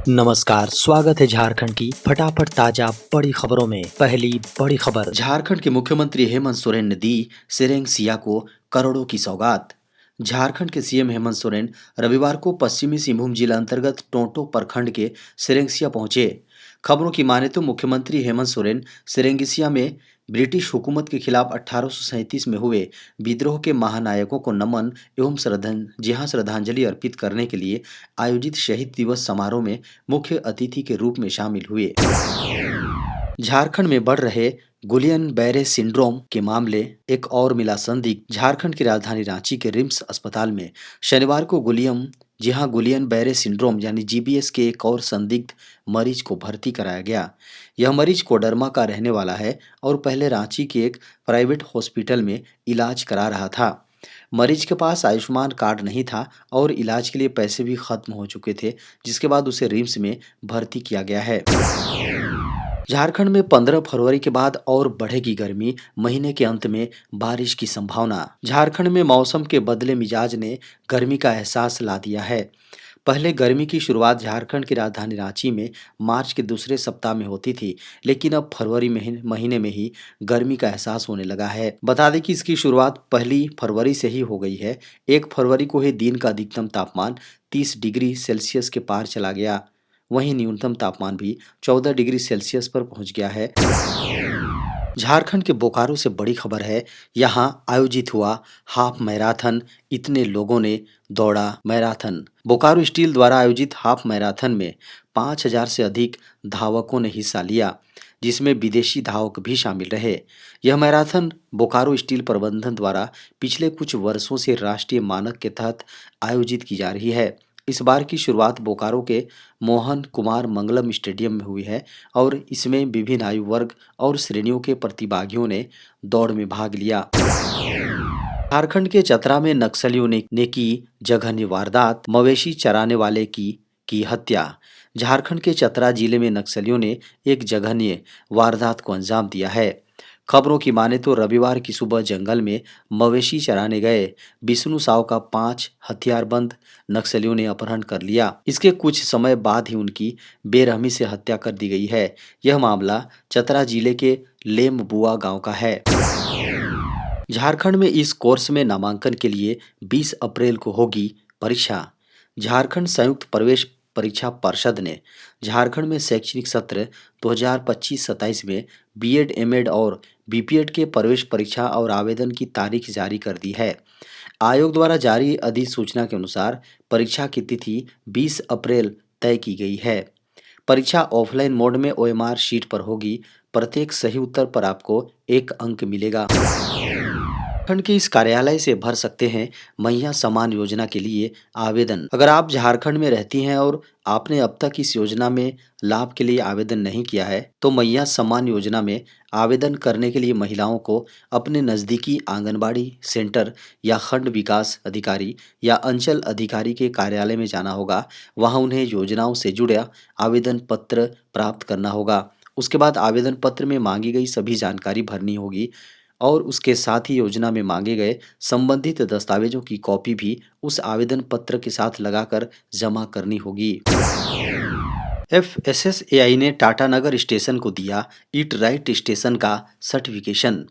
नमस्कार, स्वागत है झारखंड की फटाफट ताजा बड़ी खबरों में। पहली बड़ी खबर, झारखंड के मुख्यमंत्री हेमंत सोरेन ने दी सेरेंग को करोड़ों की सौगात। झारखंड के सीएम हेमंत सोरेन रविवार को पश्चिमी सिंहभूम जिला अंतर्गत टोंटो प्रखंड के सेरेंगसिया पहुंचे। खबरों की माने तो मुख्यमंत्री हेमंत सोरेन सेरेंगसिया में ब्रिटिश हुकूमत के खिलाफ 1837 में हुए विद्रोह के महानायकों को नमन एवं श्रद्धांजलि अर्पित करने के लिए आयोजित शहीद दिवस समारोह में मुख्य अतिथि के रूप में शामिल हुए। झारखंड में बढ़ रहे गुलियन बैरे सिंड्रोम के मामले एक और मिला संदिग्ध। झारखंड की राजधानी रांची के रिम्स अस्पताल में शनिवार को गुलियन बैरे सिंड्रोम यानी जीबीएस के एक और संदिग्ध मरीज को भर्ती कराया गया। यह मरीज कोडरमा का रहने वाला है और पहले रांची के एक प्राइवेट हॉस्पिटल में इलाज करा रहा था। मरीज के पास आयुष्मान कार्ड नहीं था और इलाज के लिए पैसे भी खत्म हो चुके थे, जिसके बाद उसे रिम्स में भर्ती किया गया है। झारखंड में 15 फरवरी के बाद और बढ़ेगी गर्मी, महीने के अंत में बारिश की संभावना। झारखंड में मौसम के बदले मिजाज ने गर्मी का एहसास ला दिया है। पहले गर्मी की शुरुआत झारखंड की राजधानी रांची में मार्च के दूसरे सप्ताह में होती थी, लेकिन अब फरवरी महीने में ही गर्मी का एहसास होने लगा है। बता दें कि इसकी शुरुआत 1 फरवरी से ही हो गई है। 1 फरवरी को ही दिन का अधिकतम तापमान 30 डिग्री सेल्सियस के पार चला गया। वहीं न्यूनतम तापमान भी 14 डिग्री सेल्सियस पर पहुंच गया है। झारखंड के बोकारो से बड़ी खबर है। यहां आयोजित हुआ हाफ मैराथन, इतने लोगों ने दौड़ा मैराथन। बोकारो स्टील द्वारा आयोजित हाफ मैराथन में 5000 से अधिक धावकों ने हिस्सा लिया, जिसमें विदेशी धावक भी शामिल रहे। यह मैराथन बोकारो स्टील प्रबंधन द्वारा पिछले कुछ वर्षों से राष्ट्रीय मानक के तहत आयोजित की जा रही है। इस बार की शुरुआत बोकारो के मोहन कुमार मंगलम स्टेडियम में हुई है और इसमें विभिन्न आयु वर्ग और श्रेणियों के प्रतिभागियों ने दौड़ में भाग लिया। झारखंड के चतरा में नक्सलियों ने की जघन्य वारदात, मवेशी चराने वाले की हत्या। झारखंड के चतरा जिले में नक्सलियों ने एक जघन्य वारदात को अंजाम दिया है। खबरों की माने तो रविवार की सुबह जंगल में मवेशी चराने गए विष्णु साव का 5 हथियारबंद नक्सलियों ने अपहरण कर लिया। इसके कुछ समय बाद ही उनकी बेरहमी से हत्या कर दी गई है। यह मामला चतरा जिले के लेमबुआ गांव का है। झारखंड में इस कोर्स में नामांकन के लिए 20 अप्रैल को होगी परीक्षा। झारखंड संयुक्त प्रवेश परीक्षा परिषद ने झारखंड में शैक्षणिक सत्र 2025-27 में बीएड, एमएड और बीपीएड के प्रवेश परीक्षा और आवेदन की तारीख जारी कर दी है। आयोग द्वारा जारी अधिसूचना के अनुसार परीक्षा की तिथि 20 अप्रैल तय की गई है। परीक्षा ऑफलाइन मोड में ओएमआर शीट पर होगी। प्रत्येक सही उत्तर पर आपको 1 अंक मिलेगा। झारखंड के इस कार्यालय से भर सकते हैं मैया सम्मान योजना के लिए आवेदन। अगर आप झारखंड में रहती हैं और आपने अब तक इस योजना में लाभ के लिए आवेदन नहीं किया है, तो मैया सम्मान योजना में आवेदन करने के लिए महिलाओं को अपने नज़दीकी आंगनबाड़ी सेंटर या खंड विकास अधिकारी या अंचल अधिकारी के कार्यालय में जाना होगा। वहां उन्हें योजनाओं से जुड़ा आवेदन पत्र प्राप्त करना होगा। उसके बाद आवेदन पत्र में मांगी गई सभी जानकारी भरनी होगी और उसके साथ ही योजना में मांगे गए संबंधित दस्तावेजों की कॉपी भी उस आवेदन पत्र के साथ लगाकर जमा करनी होगी। एफएसएसएआई ने टाटानगर स्टेशन को दिया ईट राइट स्टेशन का सर्टिफिकेशन।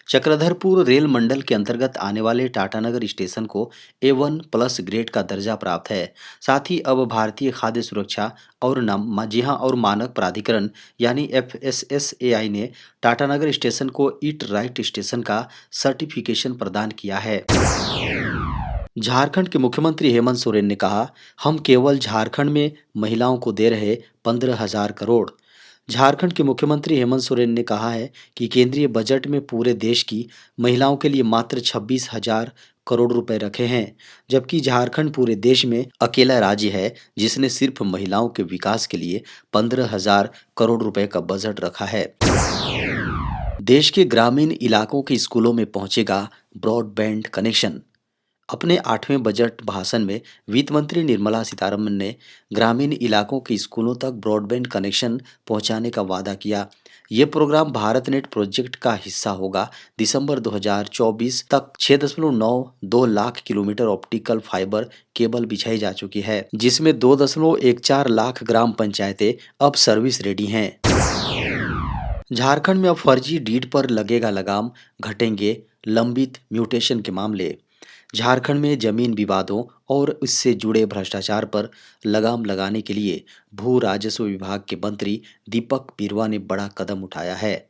चक्रधरपुर रेल मंडल के अंतर्गत आने वाले टाटानगर स्टेशन को A1+ ग्रेड का दर्जा प्राप्त है। साथ ही अब भारतीय खाद्य सुरक्षा और मानक प्राधिकरण यानी एफएसएसएआई ने टाटानगर स्टेशन को ईट राइट स्टेशन का सर्टिफिकेशन प्रदान किया है। झारखंड के मुख्यमंत्री हेमंत सोरेन ने कहा, हम केवल झारखंड में महिलाओं को दे रहे 15,000 करोड़। झारखंड के मुख्यमंत्री हेमंत सोरेन ने कहा है कि केंद्रीय बजट में पूरे देश की महिलाओं के लिए मात्र 26,000 करोड़ रुपए रखे हैं, जबकि झारखंड पूरे देश में अकेला राज्य है जिसने सिर्फ महिलाओं के विकास के लिए 15,000 करोड़ रुपए का बजट रखा है। देश के ग्रामीण इलाकों के स्कूलों में पहुंचेगा ब्रॉडबैंड कनेक्शन। अपने 8वें बजट भाषण में वित्त मंत्री निर्मला सीतारमण ने ग्रामीण इलाकों के स्कूलों तक ब्रॉडबैंड कनेक्शन पहुंचाने का वादा किया। ये प्रोग्राम भारत नेट प्रोजेक्ट का हिस्सा होगा। दिसंबर 2024 तक 6.92 lakh kilometre optical fibre cable बिछाई जा चुकी है, जिसमें 2.14 लाख ग्राम पंचायतें अब सर्विस रेडी हैं। झारखंड में अब फर्जी डीड पर लगेगा लगाम, घटेंगे लंबित म्यूटेशन के मामले। झारखंड में जमीन विवादों और इससे जुड़े भ्रष्टाचार पर लगाम लगाने के लिए भू राजस्व विभाग के मंत्री दीपक बिरुवा ने बड़ा कदम उठाया है।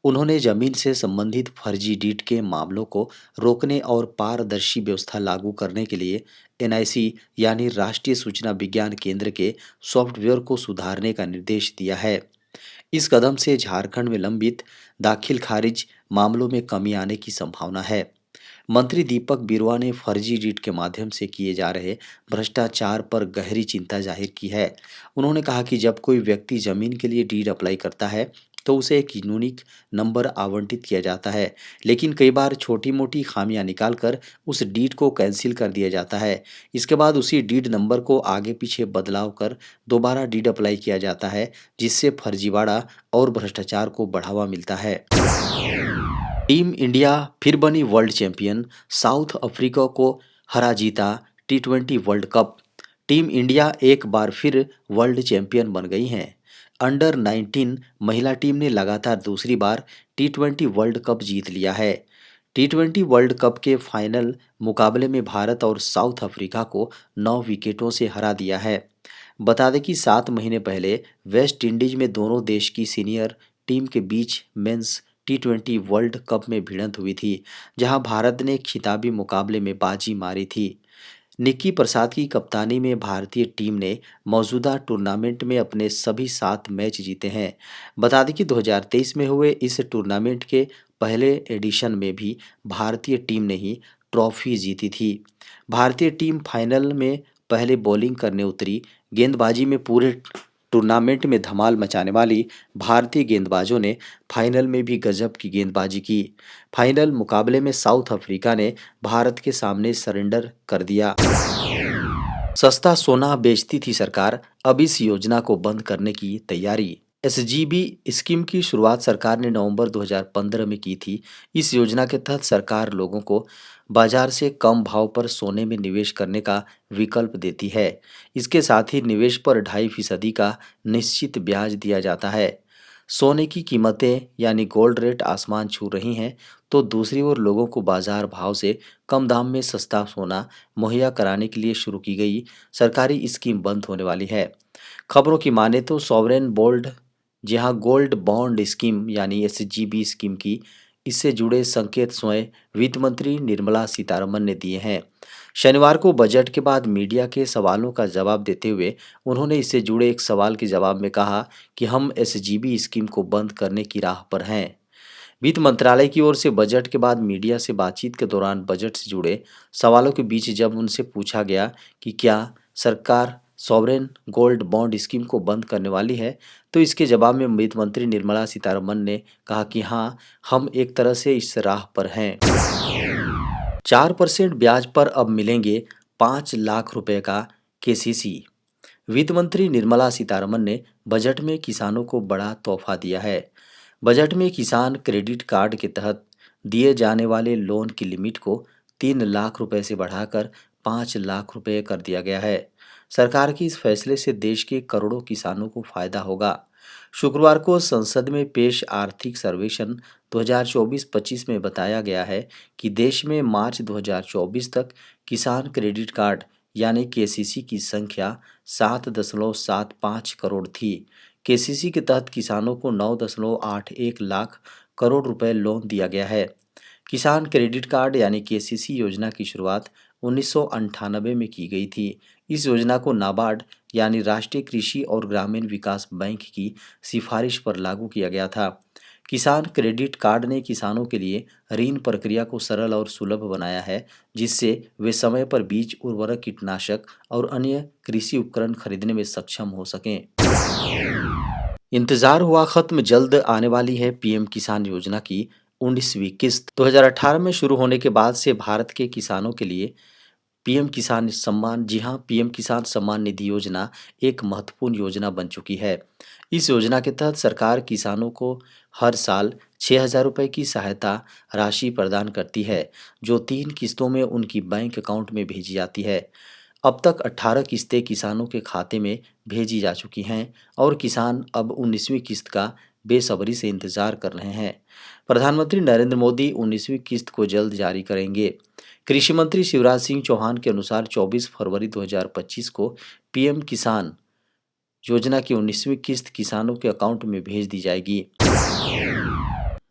उन्होंने जमीन से संबंधित फर्जी डीड के मामलों को रोकने और पारदर्शी व्यवस्था लागू करने के लिए एनआईसी यानी राष्ट्रीय सूचना विज्ञान केंद्र के सॉफ्टवेयर को सुधारने का निर्देश दिया है। इस कदम से झारखंड में लंबित दाखिल खारिज मामलों में कमी आने की संभावना है। मंत्री दीपक बिरुवा ने फर्जी डीड के माध्यम से किए जा रहे भ्रष्टाचार पर गहरी चिंता जाहिर की है। उन्होंने कहा कि जब कोई व्यक्ति जमीन के लिए डीड अप्लाई करता है तो उसे एक यूनिक नंबर आवंटित किया जाता है, लेकिन कई बार छोटी मोटी खामियां निकालकर उस डीड को कैंसिल कर दिया जाता है। इसके बाद उसी डीड नंबर को आगे पीछे बदलाव कर दोबारा डीड अप्लाई किया जाता है, जिससे फर्जीवाड़ा और भ्रष्टाचार को बढ़ावा मिलता है। टीम इंडिया फिर बनी वर्ल्ड चैंपियन, साउथ अफ्रीका को हरा जीता टी20 वर्ल्ड कप। टीम इंडिया एक बार फिर वर्ल्ड चैंपियन बन गई हैं। अंडर 19 महिला टीम ने लगातार दूसरी बार टी20 वर्ल्ड कप जीत लिया है। टी20 वर्ल्ड कप के फाइनल मुकाबले में भारत और साउथ अफ्रीका को 9 विकेटों से हरा दिया है। बता दें कि 7 महीने पहले वेस्ट इंडीज में दोनों देश की सीनियर टीम के बीच मेंस टी20 वर्ल्ड कप में भिड़ंत हुई थी, जहां भारत ने खिताबी मुकाबले में बाजी मारी थी। निक्की प्रसाद की कप्तानी में भारतीय टीम ने मौजूदा टूर्नामेंट में अपने सभी 7 मैच जीते हैं। बता दें कि 2023 में हुए इस टूर्नामेंट के पहले एडिशन में भी भारतीय टीम ने ही ट्रॉफी जीती थी। भारतीय टीम फाइनल में पहले बॉलिंग करने उतरी। गेंदबाजी में पूरे टूर्नामेंट में धमाल मचाने वाली भारतीय गेंदबाजों ने फाइनल में भी गजब की गेंदबाजी की। फाइनल मुकाबले में साउथ अफ्रीका ने भारत के सामने सरेंडर कर दिया। सस्ता सोना बेचती थी सरकार, अब इस योजना को बंद करने की तैयारी। एसजीबी स्कीम की शुरुआत सरकार ने नवंबर 2015 में की थी। इस योजना के तहत सरकार लोगों को बाजार से कम भाव पर सोने में निवेश करने का विकल्प देती है। इसके साथ ही निवेश पर 2.5% का निश्चित ब्याज दिया जाता है। सोने की कीमतें यानी गोल्ड रेट आसमान छू रही हैं, तो दूसरी ओर लोगों को बाजार भाव से कम दाम में सस्ता सोना मुहैया कराने के लिए शुरू की गई सरकारी स्कीम बंद होने वाली है। खबरों की माने तो सॉवरेन बोल्ड जहां गोल्ड बॉन्ड स्कीम यानी एसजीबी स्कीम की इससे जुड़े संकेत स्वयं वित्त मंत्री निर्मला सीतारमण ने दिए हैं। शनिवार को बजट के बाद मीडिया के सवालों का जवाब देते हुए उन्होंने इससे जुड़े एक सवाल के जवाब में कहा कि हम एसजीबी स्कीम को बंद करने की राह पर हैं। वित्त मंत्रालय की ओर से बजट के बाद मीडिया से बातचीत के दौरान बजट से जुड़े सवालों के बीच जब उनसे पूछा गया कि क्या सरकार सॉवरेन गोल्ड बॉन्ड स्कीम को बंद करने वाली है, तो इसके जवाब में वित्त मंत्री निर्मला सीतारमण ने कहा कि हाँ, हम एक तरह से इस राह पर हैं। 4% ब्याज पर अब मिलेंगे 5 लाख रुपए का केसीसी। वित्त मंत्री निर्मला सीतारमण ने बजट में किसानों को बड़ा तोहफा दिया है। बजट में किसान क्रेडिट कार्ड के तहत दिए जाने वाले लोन की लिमिट को 3 लाख रुपए से बढ़ाकर 5 लाख रुपए कर दिया गया है। सरकार के इस फैसले से देश के करोड़ों किसानों को फायदा होगा। शुक्रवार को संसद में पेश आर्थिक सर्वेक्षण 2024-25 में बताया गया है कि देश में मार्च 2024 तक किसान क्रेडिट कार्ड यानी केसीसी की संख्या 7.75 करोड़ थी। केसीसी के तहत किसानों को 9.81 लाख करोड़ रुपए लोन दिया गया है। किसान क्रेडिट कार्ड यानी केसीसी योजना की शुरुआत 1998 में की गई थी। इस योजना को नाबार्ड यानी राष्ट्रीय कृषि और ग्रामीण विकास बैंक की सिफारिश पर लागू किया गया था। किसान क्रेडिट कार्ड ने किसानों के लिए ऋण प्रक्रिया को सरल और सुलभ बनाया है, जिससे वे समय पर बीज, उर्वरक, कीटनाशक और अन्य कृषि उपकरण खरीदने में सक्षम हो सकें। इंतजार हुआ खत्म, जल्द आने वाली है पीएम किसान योजना की 19वीं किस्त 2018 में शुरू होने के बाद से भारत के किसानों के लिए पीएम किसान सम्मान जी हाँ, पीएम किसान सम्मान निधि योजना एक महत्वपूर्ण योजना बन चुकी है। इस योजना के तहत सरकार किसानों को हर साल 6,000 रुपये की सहायता राशि प्रदान करती है, जो 3 किस्तों में उनकी बैंक अकाउंट में भेजी जाती है। अब तक 18 किस्तें किसानों के खाते में भेजी जा चुकी हैं और किसान अब 19वीं किस्त का बेसब्री से इंतजार कर रहे हैं। प्रधानमंत्री नरेंद्र मोदी 19वीं किस्त को जल्द जारी करेंगे। कृषि मंत्री शिवराज सिंह चौहान के अनुसार 24 फरवरी 2025 को पीएम किसान योजना की 19वीं किस्त किसानों के अकाउंट में भेज दी जाएगी।